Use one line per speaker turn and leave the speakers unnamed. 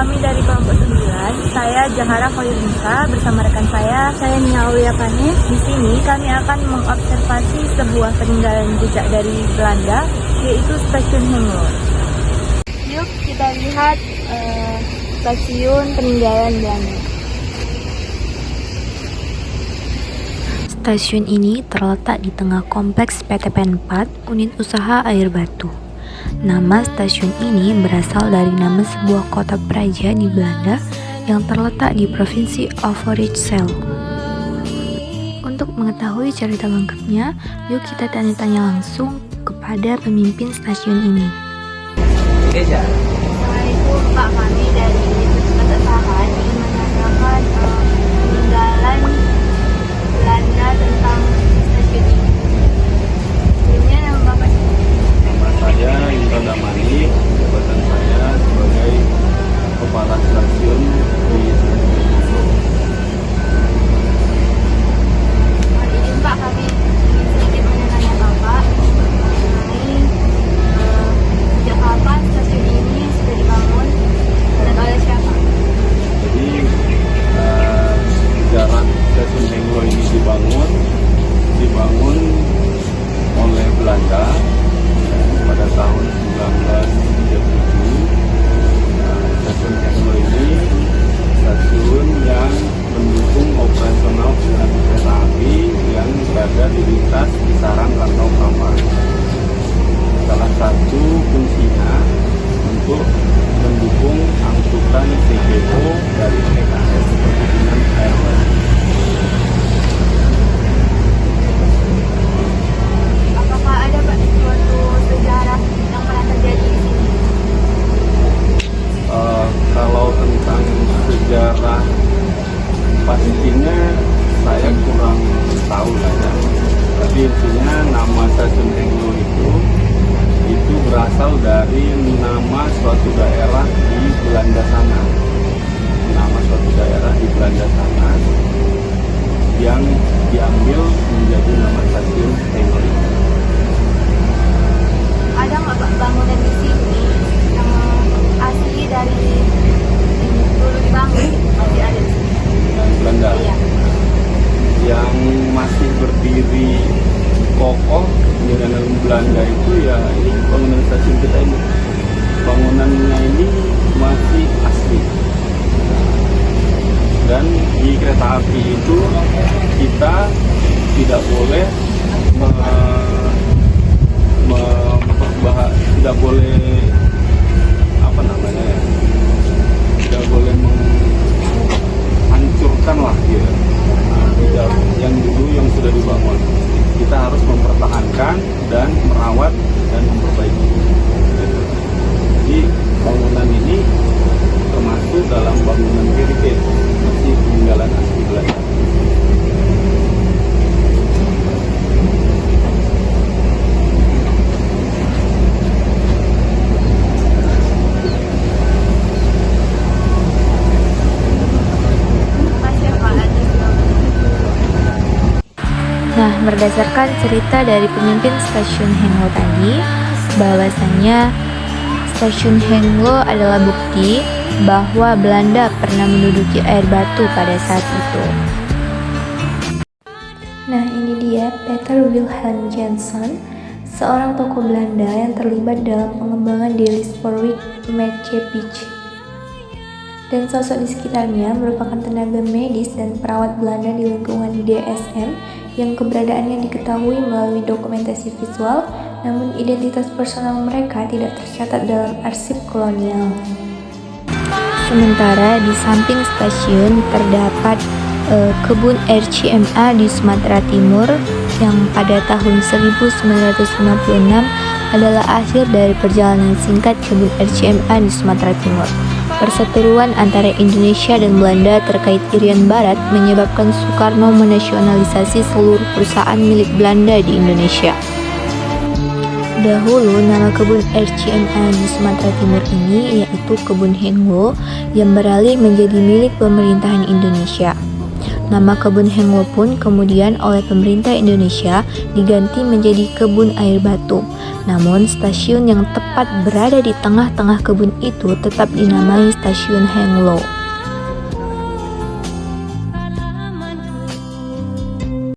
kami dari kelompok 9, saya Jahara Khoirunisa bersama rekan saya Nia Auliapane. Di sini kami akan mengobservasi sebuah peninggalan jejak dari Belanda, yaitu Stasiun Henglo. Yuk kita lihat stasiun peninggalan Belanda.
Stasiun ini terletak di tengah kompleks PT PEN 4, unit usaha air batu. Nama stasiun ini berasal dari nama sebuah kota praja di Belanda yang terletak di provinsi Overijssel. Untuk mengetahui cerita lengkapnya, yuk kita tanya-tanya langsung kepada pemimpin stasiun ini.
Assalamualaikum Pak, kami dari perusahaan ingin menanyakan peninggalan Belanda tentang stasiun ini. Sebelumnya nama Bapak?
Nama saya Indra Damani, jabatan saya sebagai kepala stasiun di Stasiun Henglo.
Izin Pak, kami sedikit menanya Bapak mengenai sejak kapan stasiun ini sudah dibangun dan oleh siapa?
Jadi sejarah Stasiun Henglo ini dibangun oleh Belanda pada tahun 1937. Stasiun Henglo ini stasiun yang mendukung operasional kereta api yang berada di lintas Cikarang Rantau Kamar. Salah satu fungsinya untuk mendukung angkutan CGO dari PKS Perhubungan Airways.
Apakah ada Pak suatu sejarah yang pernah terjadi di sini?
Kalau tentang sejarah pastinya saya kurang tahu lah ya. Tapi intinya nama Stasiun Henglo itu berasal dari nama suatu daerah di Belanda sana. Nama suatu daerah di Belanda sana yang diambil menjadi nama Stasiun Henglo.
Ada nggak Pak bangunan di sini yang asli dari dulu dibangun masih ada di sini?
Belanda
Iya.
yang masih berdiri kokoh di dalam Belanda itu ya ini bangunan stasiun kita ini. Bangunannya ini masih asli. Dan di kereta api itu kita tidak boleh tidak boleh tidak boleh menghancurkan lah ya. Yang dulu yang sudah dibangun kita harus mempertahankan dan merawat dan memperbaiki. Jadi bangunan ini termasuk dalam bangunan heritage, masih peninggalan asli Belanda.
Nah, berdasarkan cerita dari pemimpin Stasiun Henglo tadi, bahwasanya Stasiun Henglo adalah bukti bahwa Belanda pernah menduduki air batu pada saat itu. Nah, ini dia Peter Wilhelm Jensen, seorang tokoh Belanda yang terlibat dalam pengembangan Daily Spoorweg Maatschappij. Dan sosok di sekitarnya merupakan tenaga medis dan perawat Belanda di lingkungan DSM yang keberadaannya diketahui melalui dokumentasi visual, namun identitas personal mereka tidak tercatat dalam arsip kolonial. Sementara di samping stasiun terdapat kebun RCMA di Sumatera Timur yang pada tahun 1956 adalah akhir dari perjalanan singkat kebun RCMA di Sumatera Timur. Perseteruan antara Indonesia dan Belanda terkait Irian Barat menyebabkan Soekarno menasionalisasi seluruh perusahaan milik Belanda di Indonesia. Dahulu nama kebun RCMA di Sumatera Timur ini yaitu Kebun Henglo yang beralih menjadi milik pemerintahan Indonesia. Nama kebun Henglo pun kemudian oleh pemerintah Indonesia diganti menjadi Kebun Air Batu. Namun stasiun yang tepat berada di tengah-tengah kebun itu tetap dinamai Stasiun Henglo.